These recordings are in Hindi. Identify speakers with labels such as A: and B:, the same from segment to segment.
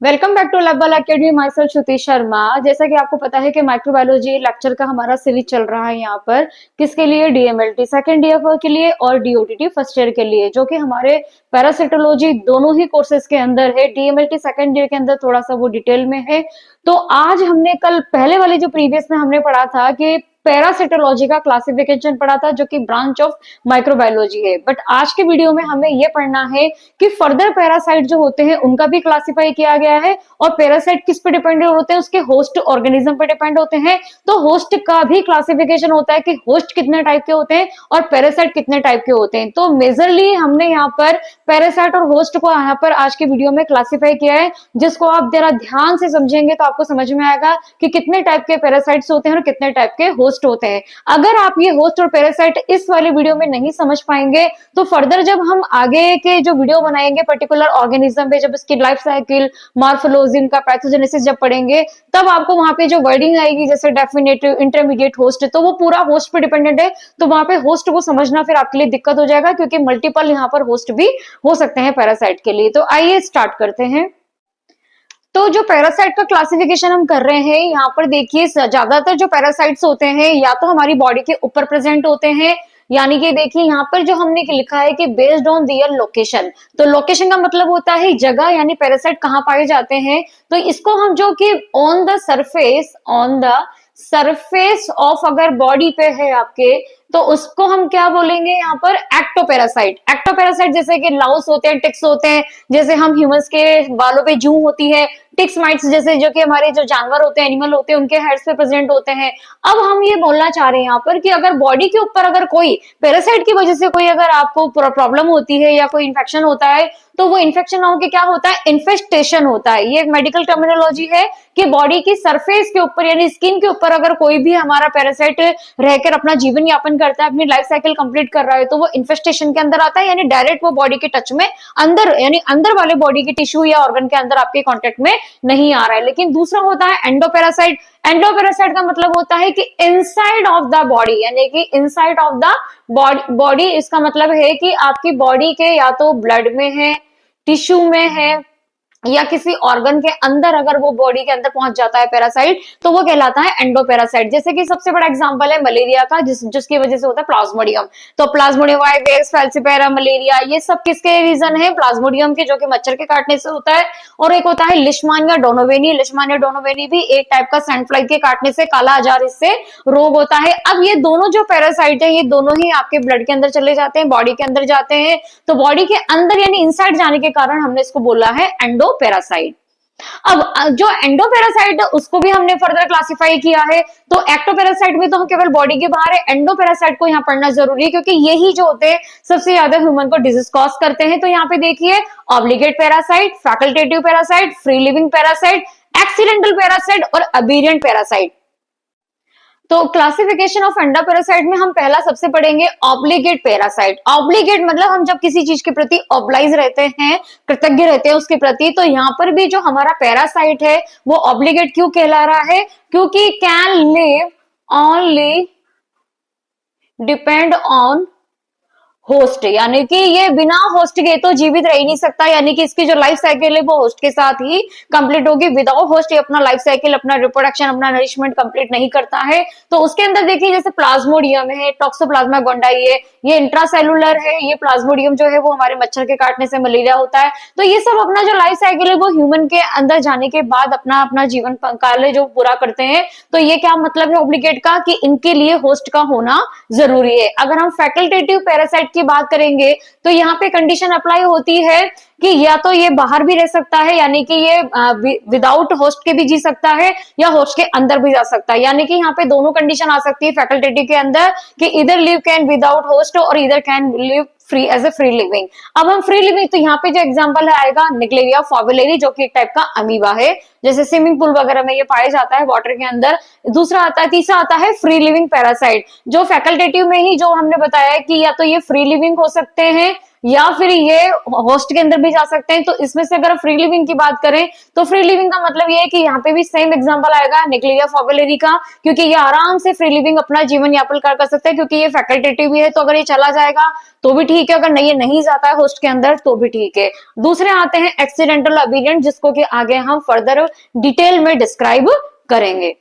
A: Welcome back to Labbal academy. माई सेल्फ श्रुति शर्मा। जैसा कि आपको पता है कि माइक्रोबायोलॉजी लेक्चर का हमारा सीरीज चल रहा है यहाँ पर किसके लिए, डीएमएलटी सेकेंड ईयर के लिए और डीओटीटी फर्स्ट ईयर के लिए, जो कि हमारे पैरासिटोलॉजी दोनों ही कोर्सेज के अंदर है। डीएमएलटी सेकेंड ईयर के अंदर थोड़ा सा वो डिटेल में है। तो आज हमने कल पहले वाले जो प्रीवियस में हमने पढ़ा था कि पैरासिटोलॉजी का क्लासिफिकेशन पढ़ा था, जो कि ब्रांच ऑफ माइक्रोबायोलॉजी है। बट आज के वीडियो में हमें यह पढ़ना है कि फर्दर पैरासाइट जो होते हैं उनका भी क्लासिफाई किया गया है, और पैरासाइट किस पे डिपेंड होते हैं, उसके होस्ट ऑर्गेनिज्म पे डिपेंड होते हैं। तो होस्ट का भी क्लासिफिकेशन होता है कि होस्ट कितने टाइप के होते हैं और पैरासाइट कितने टाइप के होते हैं। तो मेजरली हमने यहाँ पर पैरासाइट और होस्ट को यहाँ पर आज के वीडियो में क्लासिफाई किया है, जिसको आप जरा ध्यान से समझेंगे तो आपको समझ में आएगा कि कितने टाइप के पैरासाइट्स होते हैं और कितने टाइप के होस्ट होते हैं। अगर आप ये होस्ट और पैरासाइट इस वाले वीडियो में नहीं समझ पाएंगे तो फर्दर जब हम आगे के जो वीडियो बनाएंगे पर्टिकुलर ऑर्गेनिज्म पे, जब इसकी लाइफ साइकिल, मॉर्फोलॉजी, इनका पैथोजेनेसिस जब पढ़ेंगे, तब आपको वहां पे जो वर्डिंग आएगी जैसे डेफिनेट, इंटरमीडिएट, होस्ट, तो वो पूरा होस्ट पे डिपेंडेंट है। तो वहां पे होस्ट को समझना फिर आपके लिए दिक्कत हो जाएगा, क्योंकि मल्टीपल यहाँ पर होस्ट भी हो सकते हैं पैरासाइट के लिए। तो आइए स्टार्ट करते हैं। तो जो पैरासाइट का क्लासिफिकेशन हम कर रहे हैं, यहाँ पर देखिए ज्यादातर जो पैरासाइट्स होते हैं या तो हमारी बॉडी के ऊपर प्रेजेंट होते हैं, यानी कि देखिए यहाँ पर जो हमने लिखा है कि बेस्ड ऑन दियर लोकेशन। तो लोकेशन का मतलब होता है जगह, यानी पैरासाइट कहाँ पाए जाते हैं। तो इसको हम जो कि ऑन द सरफेस ऑफ अगर बॉडी पे है आपके, तो उसको हम क्या बोलेंगे यहाँ पर, एक्टोपैरासाइट। एक्टोपैरासाइट जैसे कि लाउस होते हैं, टिक्स होते हैं, जैसे हम ह्यूमंस के बालों पे जूं होती है, टिक्स माइट्स जैसे जो कि हमारे जो जानवर होते हैं, एनिमल होते हैं, उनके हेड्स पे प्रेजेंट होते हैं। अब हम ये बोलना चाह रहे हैं यहाँ पर कि अगर बॉडी के ऊपर अगर कोई पैरासाइट की वजह से कोई अगर आपको प्रॉब्लम होती है या कोई इन्फेक्शन होता है, तो वो इन्फेक्शन ना होकर क्या होता है, इन्फेस्टेशन होता है। ये एक मेडिकल टर्मिनोलॉजी है कि बॉडी की सरफेस के ऊपर यानी स्किन के ऊपर अगर कोई भी हमारा पैरासाइट रहकर अपना जीवन यापन करता है, अपनी लाइफ साइकिल कंप्लीट कर रहा है, तो वो इन्फेस्टेशन के अंदर आता है, यानी डायरेक्ट वो बॉडी के टच में अंदर, यानी अंदर वाले बॉडी के टिश्यू या ऑर्गन के अंदर आपके कॉन्टेक्ट में नहीं आ रहा है। लेकिन दूसरा होता है एंडोपैरासाइट। एंडोपैरासाइट का मतलब होता है कि इनसाइड ऑफ द बॉडी, यानी कि इनसाइड ऑफ द बॉडी। इसका मतलब है कि आपकी बॉडी के या तो ब्लड में है, टिश्यू में है, या किसी ऑर्गन के अंदर अगर वो बॉडी के अंदर पहुंच जाता है पैरासाइट, तो वो कहलाता है एंडोपैरासाइट। जैसे कि सबसे बड़ा एग्जांपल है मलेरिया का, जिसकी वजह से होता है प्लाज्मोडियम। तो प्लाज्मोडियम वाइवेक्स, फैल्सिपेरा, मलेरिया, ये सब किसके रीजन है, प्लाज्मोडियम के, जो कि मच्छर के काटने से होता है। और एक होता है लिशमानिया डोनोवेनी। लिशमानिया डोनोवेनी भी एक टाइप का सैंड फ्लाई के काटने से, काला आजार, इससे रोग होता है। अब ये दोनों जो पैरासाइट है, ये दोनों ही आपके ब्लड के अंदर चले जाते हैं, बॉडी के अंदर जाते हैं। तो बॉडी के अंदर यानी इनसाइड जाने के कारण हमने इसको बोला है एंडोपैरासाइट। अब जो एंडोपैरासाइट है उसको भी हमने फर्दर क्लासिफाई किया है। तो एक्टोपैरासाइट में तो हम केवल बॉडी के बाहर है, एंडोपैरासाइट को यहाँ पढ़ना जरूरी है, क्योंकि यही जो होते हैं सबसे ज्यादा ह्यूमन को डिजीज कॉज करते हैं। तो यहाँ पे देखिए obligate parasite, facultative parasite, free living parasite, accidental parasite और अबेरिएंट पैरासाइट। तो क्लासिफिकेशन ऑफ एंडोपैरासाइट में हम पहला सबसे पढ़ेंगे ऑब्लिगेट पैरासाइट। ऑब्लिगेट मतलब हम जब किसी चीज के प्रति ऑब्लाइज रहते हैं, कृतज्ञ रहते हैं उसके प्रति। तो यहाँ पर भी जो हमारा पैरासाइट है वो ऑब्लिगेट क्यों कहला रहा है, क्योंकि can live only depend on host, यानी कि ये बिना होस्ट के तो जीवित रह ही नहीं सकता, यानी कि इसकी जो लाइफ साइकिल है वो होस्ट के साथ ही कंप्लीट होगी। विदाउट होस्ट ये अपना लाइफ साइकिल, अपना रिप्रोडक्शन, अपना नरिशमेंट कंप्लीट नहीं करता है। तो उसके अंदर देखिए जैसे प्लाज्मोडियम है, टॉक्सोप्लाज्मा गोंडाई है, ये इंट्रासेलुलर है। ये प्लाज्मोडियम जो है वो हमारे मच्छर के काटने से मलेरिया होता है। तो ये सब अपना जो लाइफ साइकिल है वो ह्यूमन के अंदर जाने के बाद अपना जीवन काल जो पूरा करते हैं। तो ये क्या मतलब है ऑब्लिगेट का, कि इनके लिए होस्ट का होना जरूरी है। अगर हम फैकल्टेटिव पैरासाइट की बात करेंगे तो यहाँ पे कंडीशन अप्लाई होती है कि या तो ये बाहर भी रह सकता है, यानी कि ये विदाउट होस्ट के भी जी सकता है, या होस्ट के अंदर भी जा सकता है। यानी कि यहाँ पे दोनों कंडीशन आ सकती है फैकल्टेटिव के अंदर, कि इधर लिव कैन विदाउट होस्ट और इधर can live free as a free living. अब हम फ्री लिविंग, तो यहाँ पे जो एग्जांपल आएगा निग्लेरिया फॉर्मुलेरी, जो कि एक टाइप का अमीबा है, जैसे स्विमिंग पूल वगैरह में ये पाया जाता है वाटर के अंदर। दूसरा आता है, तीसरा आता है फ्री लिविंग पैरासाइट, जो फैकल्टेटिव में ही जो हमने बताया कि या तो ये फ्री लिविंग हो सकते हैं या फिर ये होस्ट के अंदर भी जा सकते हैं। तो इसमें से अगर फ्री लिविंग की बात करें तो फ्री लिविंग का मतलब ये है कि यहाँ पे भी सेम एग्जांपल आएगा निक्लिया फॉगलेरी का, क्योंकि ये आराम से फ्री लिविंग अपना जीवन यापन कर सकते हैं, क्योंकि ये फैकल्टेटिव भी है। तो अगर ये चला जाएगा तो भी ठीक है, अगर नहीं ये नहीं जाता है होस्ट के अंदर तो भी ठीक है। दूसरे आते हैं एक्सीडेंटल ओबीडिएंट, जिसको कि आगे हम फर्दर डिटेल में डिस्क्राइब करेंगे।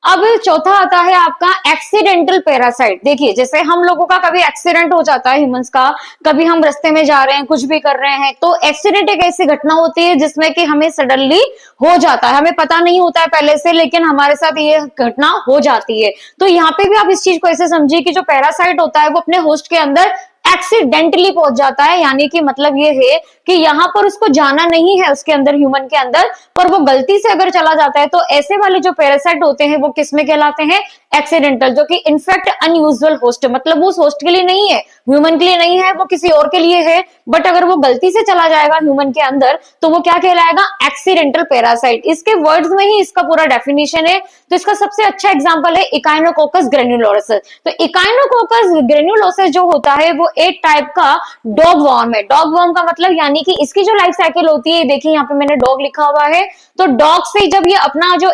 A: अब चौथा आता है आपका एक्सीडेंटल पैरासाइट। देखिए जैसे हम लोगों का कभी एक्सीडेंट हो जाता है ह्यूमंस का, कभी हम रास्ते में जा रहे हैं कुछ भी कर रहे हैं, तो एक्सीडेंट एक ऐसी घटना होती है जिसमें कि हमें सडनली हो जाता है, हमें पता नहीं होता है पहले से, लेकिन हमारे साथ ये घटना हो जाती है। तो यहाँ पे भी आप इस चीज को ऐसे समझिए कि जो पैरासाइट होता है वो अपने होस्ट के अंदर एक्सीडेंटली पहुंच जाता है, यानी कि मतलब ये है कि यहाँ पर उसको जाना नहीं है उसके अंदर, ह्यूमन के अंदर, पर वो गलती से अगर चला जाता है। तो ऐसे वाले जो पैरासाइट होते हैं वो किसमें कहलाते हैं? एक्सीडेंटल, जो कि इनफैक्ट अनयूजुअल होस्ट, मतलब उस होस्ट के लिए नहीं है, ह्यूमन के लिए नहीं है, वो किसी और के लिए है, बट अगर वो गलती से चला जाएगा ह्यूमन के अंदर तो वो क्या कहलाएगा? Accidental parasite. इसके वर्ड्स में ही इसका पूरा डेफिनेशन है। तो इसका सबसे अच्छा एग्जांपल है इकाइनोकोकस ग्रेन्युलोसिस। तो इकाइनोकोकस ग्रेन्युलोसिस जो होता है वो एक टाइप का डॉग वर्म है। डॉग वर्म का मतलब यानी कि इसकी जो लाइफ साइकिल होती है, देखिए यहाँ पे मैंने डॉग लिखा हुआ है, तो डॉग से जब ये अपना जो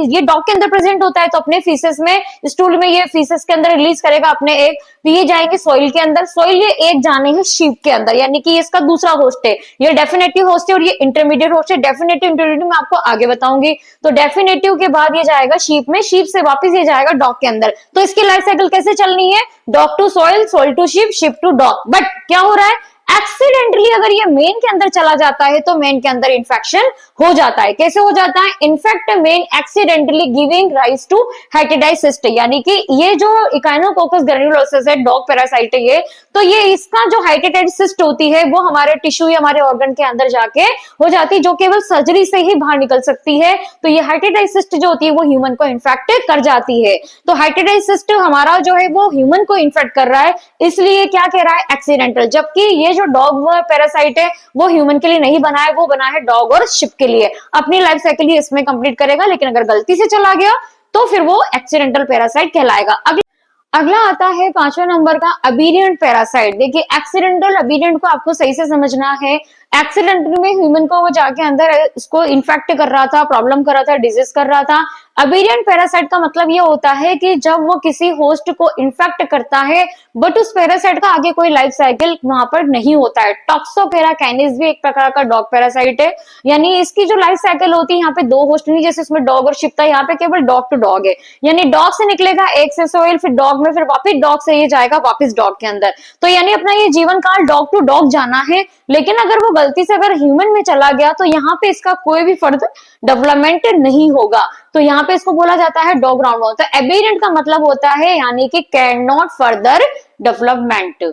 A: ये डॉग के अंदर प्रेजेंट होता है तो अपने फीसेस में, स्टूल में, ये फीसेस के अंदर रिलीज करेगा अपने एग, तो ये जाएंगे सॉइल के अंदर, सॉइल ये एग जाने हैं शीप के अंदर, यानी कि इसका दूसरा होस्ट है। ये डेफिनेटिव होस्ट है और ये इंटरमीडिएट होस्ट है। डेफिनेटिव इंटरमीडिएट मैं आपको आगे बताऊंगी। तो डेफिनेटिव के बाद ये जाएगा शीप में, शीप से वापस ये जाएगा डॉग के अंदर। तो इसकी लाइफ साइकिल कैसे चलनी है? Dog to soil, soil to sheep, sheep to dog. But क्या हो रहा है? एक्सीडेंटली अगर ये मेन के अंदर चला जाता है तो मेन के अंदर इन्फेक्शन हो जाता है। कैसे हो जाता है? In fact main accidentally giving rise to hepatitis cyst, यानी कि ये जो इकाइनोकोकस ग्रेन्युलोसिस है, डॉग पैरासाइट है ये, तो ये इसका जो हेटेडाइटिस सिस्ट होती है वो हमारे टिश्यू या हमारे ऑर्गन के अंदर जाके हो जाती है, जो केवल सर्जरी से ही बाहर निकल सकती है। तो ये हेटेडाइटिस सिस्ट जो होती है वो ह्यूमन को इन्फेक्ट कर जाती है। तो हेटेडाइटिस सिस्ट हमारा जो है वो ह्यूमन को इन्फेक्ट कर रहा है, इसलिए क्या कह रहा है? एक्सीडेंटल। जबकि ये जो डॉग पैरासाइट है वो ह्यूमन के लिए नहीं बना है, वो बना है डॉग और शिप के लिए। अपनी लाइफ साइकिल ही इसमें कंप्लीट करेगा, लेकिन अगर गलती से चला गया तो फिर वो एक्सीडेंटल पैरासाइट कहलाएगा। अगला आता है 5वां नंबर का अबीरियंट पैरासाइट। देखिए एक्सीडेंटल अबीरियंट को आपको सही से समझना है। एक्सीडेंटल में ह्यूमन को वो जाके अंदर उसको इन्फेक्ट कर रहा था, प्रॉब्लम कर रहा था, डिजीज कर रहा था। अबीरियंट पैरासाइट का मतलब ये होता है कि जब वो किसी होस्ट को इन्फेक्ट करता है बट उस पैरासाइट का आगे कोई लाइफ साइकिल वहां पर नहीं होता है। टॉक्सोपेराकाइनेस भी एक प्रकार का डॉग पैरासाइट है, यानी इसकी जो लाइफ साइकिल होती है, यहाँ पे दो होस्ट नहीं जैसे उसमें डॉग और शिप था, यहाँ पे केवल डॉग टू डॉग है, यानी डॉग से निकलेगा एक से सोइल, फिर डॉग में, फिर वापिस डॉग से ये जाएगा वापिस डॉग के अंदर। तो यानी अपना ये जीवन काल डॉग टू डॉग जाना है, लेकिन अगर वो गलती से अगर ह्यूमन में चला गया तो यहाँ पे इसका कोई भी फर्दर डेवलपमेंट नहीं होगा। तो यहाँ पे इसको बोला जाता है डॉग राउंड। तो एबेरेंट का मतलब होता है यानी कि कैन नॉट फर्दर डेवलपमेंट।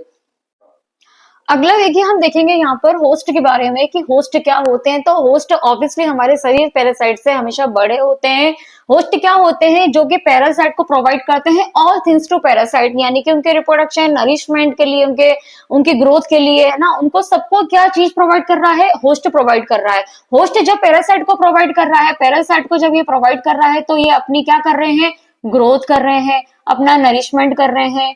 A: अगला देखिए हम देखेंगे यहाँ पर होस्ट के बारे में कि होस्ट क्या होते हैं। तो होस्ट ऑब्वियसली हमारे शरीर पैरासाइट से हमेशा बड़े होते हैं। होस्ट क्या होते हैं? जो कि पैरासाइट को प्रोवाइड करते हैं ऑल थिंग्स टू पैरासाइट, यानी कि उनके रिप्रोडक्शन, नरिशमेंट के लिए, उनकी ग्रोथ के लिए, है ना, उनको सबको क्या चीज प्रोवाइड कर रहा है? होस्ट प्रोवाइड कर रहा है। होस्ट जब पैरासाइट को प्रोवाइड कर रहा है, पैरासाइट को जब ये प्रोवाइड कर रहा है तो ये अपनी क्या कर रहे हैं? ग्रोथ कर रहे हैं, अपना नरिशमेंट कर रहे हैं,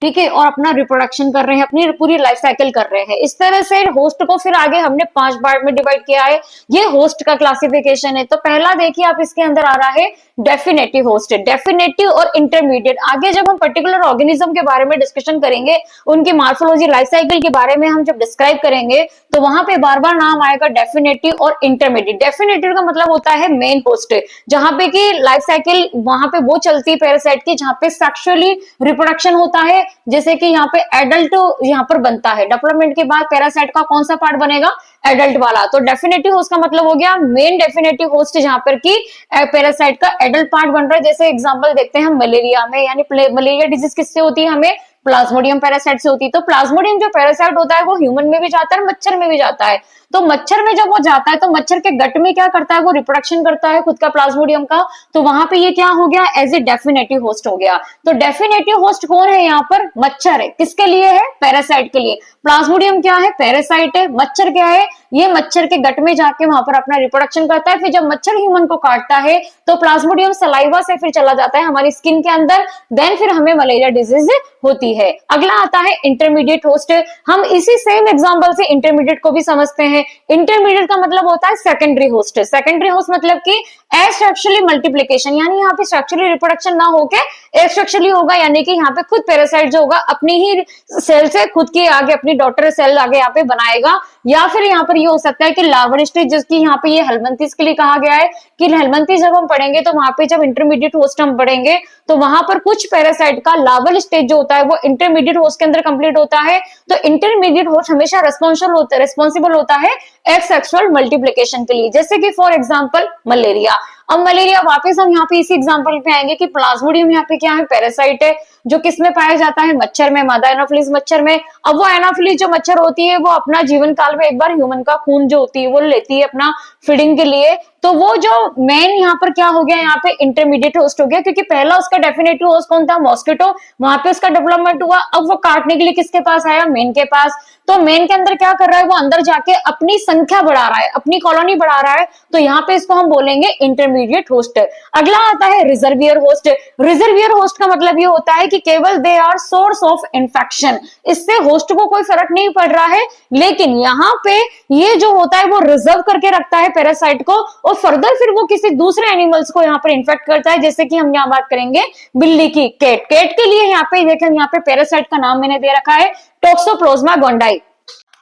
A: ठीक है, और अपना रिप्रोडक्शन कर रहे हैं, अपनी पूरी लाइफ साइकिल कर रहे हैं। इस तरह से होस्ट को फिर आगे हमने 5 पार्ट में डिवाइड किया है। ये होस्ट का क्लासिफिकेशन है। तो पहला देखिए आप, इसके अंदर आ रहा है डेफिनेटिव होस्ट, डेफिनेटिव और इंटरमीडिएट। आगे जब हम पर्टिकुलर ऑर्गेनिज्म के बारे में डिस्कशन करेंगे, उनकी मार्फोलॉजी, लाइफ साइकिल के बारे में हम जब डिस्क्राइब करेंगे तो वहां पे बार बार नाम आएगा डेफिनेटिव और इंटरमीडिएट। डेफिनेटिव का मतलब होता है मेन होस्ट, जहां पे की लाइफ साइकिल वहां पे वो चलती है पैरासाइट की जहां पे सेक्सुअली रिप्रोडक्शन होता है, जैसे कि यहाँ पे एडल्ट यहाँ पर बनता है। डेवलपमेंट के बाद पैरासाइट का कौन सा पार्ट बनेगा? एडल्ट वाला। तो डेफिनेटिव होस्ट का मतलब हो गया मेन डेफिनेटिव होस्ट, जहां पर की पैरासाइट का एडल्ट पार्ट बन रहा है। जैसे एग्जांपल देखते हैं हम मलेरिया में, यानी मलेरिया डिजीज किससे होती है? हमें प्लाज्मोडियम पैरासाइट से होती है। तो प्लाज्मोडियम जो पैरासाइट होता है वो ह्यूमन में भी जाता है, मच्छर में भी जाता है। तो मच्छर में जब वो जाता है तो मच्छर के गट में क्या करता है? वो रिप्रोडक्शन करता है खुद का प्लाज्मोडियम का। तो वहां पे ये क्या हो गया? एज ए डेफिनेटिव होस्ट हो गया। तो डेफिनेटिव होस्ट कौन है? यहाँ पर मच्छर है। किसके लिए है? पैरासाइट के लिए। प्लाज्मोडियम क्या है? पैरासाइट है। मच्छर क्या है? ये मच्छर के गट में जाके वहां पर अपना रिप्रोडक्शन करता है। फिर जब मच्छर ह्यूमन को काटता है तो प्लाज्मोडियम सलाइवा से फिर चला जाता है हमारी स्किन के अंदर, देन फिर हमें मलेरिया डिजीज होती है। अगला आता है इंटरमीडिएट होस्ट। हम इसी सेम एग्जांपल से इंटरमीडिएट को भी समझते हैं। इंटरमीडिएट का मतलब होता है सेकेंडरी होस्ट। सेकेंडरी होस्ट मतलब कि एसेक्सुअली मल्टीप्लिकेशन, यानी यहाँ पे सेक्सुअली रिप्रोडक्शन ना होके एसेक्सुअली होगा, यानी कि यहाँ पे खुद पैरासाइट जो होगा अपनी ही सेल से खुद के आगे अपनी डॉटर सेल आगे यहाँ पे बनाएगा। या फिर यहाँ पर ये हो सकता है कि लार्वल स्टेज, जिसकी यहाँ पे ये हेलमिंथेस के लिए कहा गया है कि हेलमिंथेस जब हम पढ़ेंगे तो वहां पे जब इंटरमीडिएट होस्ट हम पढ़ेंगे तो वहां पर कुछ पैरासाइट का लार्वल स्टेज जो होता है वो इंटरमीडिएट होस्ट के अंदर कंप्लीट होता है। तो इंटरमीडिएट होस्ट हमेशा रिस्पॉन्सिबल होता है एसेक्सुअल मल्टीप्लिकेशन के लिए, जैसे कि फॉर एग्जांपल मलेरिया। अब मलेरिया वापस हम यहाँ पे इसी एग्जांपल पे आएंगे कि प्लाज्मोडियम यहाँ पे क्या है, पैरासाइट है, जो किसमें पाया जाता है, मच्छर में, मादा एनाफिलिस मच्छर में। अब वो एनाफिलिस जो मच्छर होती है वो अपना जीवन काल में एक बार ह्यूमन का खून जो होती है वो लेती है अपना फीडिंग के लिए। तो वो जो मेन यहाँ पर क्या हो गया, यहाँ पे इंटरमीडिएट होस्ट हो गया, क्योंकि पहला उसका डेफिनेटिव होस्ट कौन था, मॉस्किटो, वहां पे उसका डेवलपमेंट हुआ। अब वो काटने के लिए किसके पास आया, मेन के पास। तो मेन के अंदर क्या कर रहा है, वो अंदर जाके अपनी संख्या बढ़ा रहा है, अपनी कॉलोनी बढ़ा रहा है, तो यहाँ पे इसको हम बोलेंगे इंटरमीडिएट होस्ट। अगला आता है रिजर्वियर होस्ट। रिजर्वियर होस्ट का मतलब ये होता है कि केवल they are source of infection, इससे होस्ट को कोई फर्क नहीं पड़ रहा है, लेकिन यहाँ पे ये जो होता है वो रिजर्व करके रखता है पैरासाइट को, और फर्दर फिर वो किसी दूसरे एनिमल्स को यहाँ पर इन्फेक्ट करता है। जैसे कि हम यहाँ बात करेंगे बिल्ली की, कैट के लिए यहाँ पे देखें, यहाँ पे पैरासाइट का नाम मैंने दे रखा है टॉक्सोप्लाज्मा गोंडाई।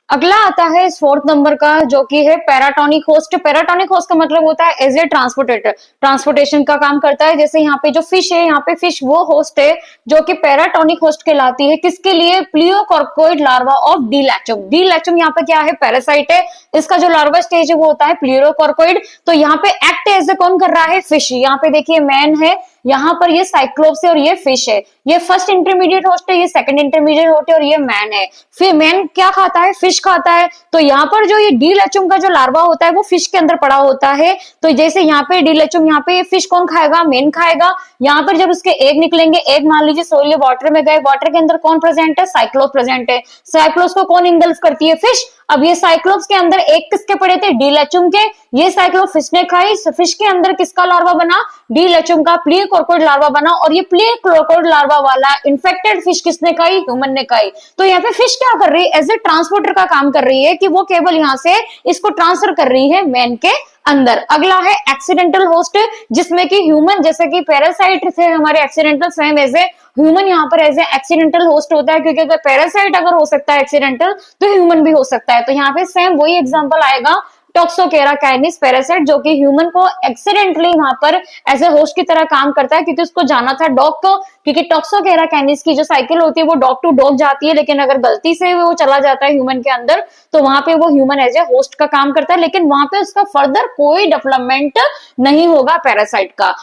A: अगला आता है इस 4th नंबर का, जो कि है पैराटोनिक होस्ट। पैराटोनिक होस्ट का मतलब होता है एज ए ट्रांसपोर्टेटर, ट्रांसपोर्टेशन का काम करता है। जैसे यहाँ पे जो फिश है, यहाँ पे फिश वो होस्ट है जो कि पैराटोनिक होस्ट कहलाती है। किसके लिए, प्लियोकॉर्कोइड लार्वा ऑफ डी लैचम। डी लैचम यहाँ पे क्या है, पैरासाइट है, इसका जो लार्वा स्टेज है वो होता है प्लियोकॉर्कोइड। तो यहाँ पे एक्ट एज ए कौन कर रहा है, फिश। यहाँ पे देखिए मैन है, यहाँ पर ये साइक्लोप्स है और ये फिश है। ये फर्स्ट इंटरमीडिएट होस्ट है, ये सेकंड इंटरमीडिएट होस्ट है और ये मैन है। फिर मैन क्या खाता है, फिश खाता है। तो यहाँ पर जो ये डी लैचम का जो लार्वा होता है वो फिश के अंदर पड़ा होता है। तो जैसे यहाँ पे डी लैचम, यहाँ पे फिश कौन खाएगा, मेन खाएगा। यहाँ पर जब उसके एग निकलेंगे, एग मान लीजिए सोलिए वाटर में गए, वाटर के अंदर कौन प्रेजेंट है, साइक्लोप्स प्रेजेंट है। साइक्लोप्स को कौन इंगल्फ करती है, फिश। अब ये साइक्लोप्स के अंदर एग किसके पड़े थे, डी लैचम के। ये साइक्लोप फिश ने खाई, फिश के अंदर किसका लार्वा बना, डी लैचम का प्लियोकॉर्कोइड लार्वा बना। और ये प्लियोकॉर्कोइड लार्वा वाला इन्फेक्टेड फिश किसने खाई, ह्यूमन ने खाई। तो यहाँ पे फिश क्या कर रही है, एज ए ट्रांसपोर्टर का काम कर रही है, कि वो केवल यहाँ से इसको ट्रांसफर कर रही है मैन के अंदर। अगला है एक्सीडेंटल होस्ट, जिसमें कि ह्यूमन, जैसे कि पैरासाइट थे हमारे accidental, same as a human यहाँ पर एज ए एक्सीडेंटल होस्ट होता है, क्योंकि अगर पैरासाइट अगर हो सकता है एक्सीडेंटल तो ह्यूमन भी हो सकता है। तो यहाँ पे सेम वही एग्जांपल आएगा, टॉक्सोकेरा कैनिस पैरासाइट, जो कि ह्यूमन को एक्सीडेंटली वहां पर एज ए होस्ट की तरह काम करता है, क्योंकि उसको जाना था डॉग को, क्योंकि टॉक्सोकेरा कैनिस की जो साइकिल होती है वो डॉग टू डॉग जाती है, लेकिन अगर गलती से वो चला जाता है ह्यूमन के अंदर तो वहां पे वो ह्यूमन एज ए होस्ट का काम करता है, लेकिन वहां पे उसका फर्दर कोई डेवलपमेंट नहीं होगा पैरासाइट का।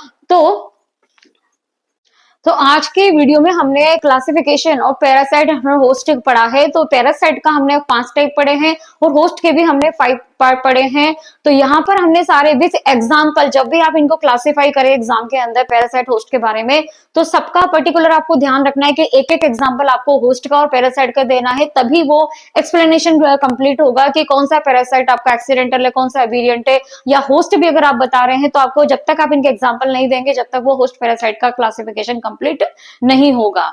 A: तो आज के वीडियो में हमने क्लासिफिकेशन और पैरासाइट होस्ट पढ़ा है। तो पैरासाइट का हमने 5 टाइप पढ़े हैं और होस्ट के भी हमने 5 पार्ट पढ़े हैं। तो यहाँ पर हमने सारे विथ एग्जाम्पल, जब भी आप इनको क्लासिफाई करें एग्जाम के अंदर पैरासाइट होस्ट के बारे में, तो सबका पर्टिकुलर आपको ध्यान रखना है कि एक एक एग्जाम्पल आपको होस्ट का और पैरासाइट का देना है, तभी वो एक्सप्लेनेशन कंप्लीट होगा कि कौन सा पैरासाइट आपका एक्सीडेंटल है, कौन सा एबीरियंट है, या होस्ट भी अगर आप बता रहे हैं तो आपको जब तक आप इनके एग्जाम्पल नहीं देंगे जब तक वो होस्ट पैरासाइट का क्लासिफिकेशन कंप्लीट नहीं होगा।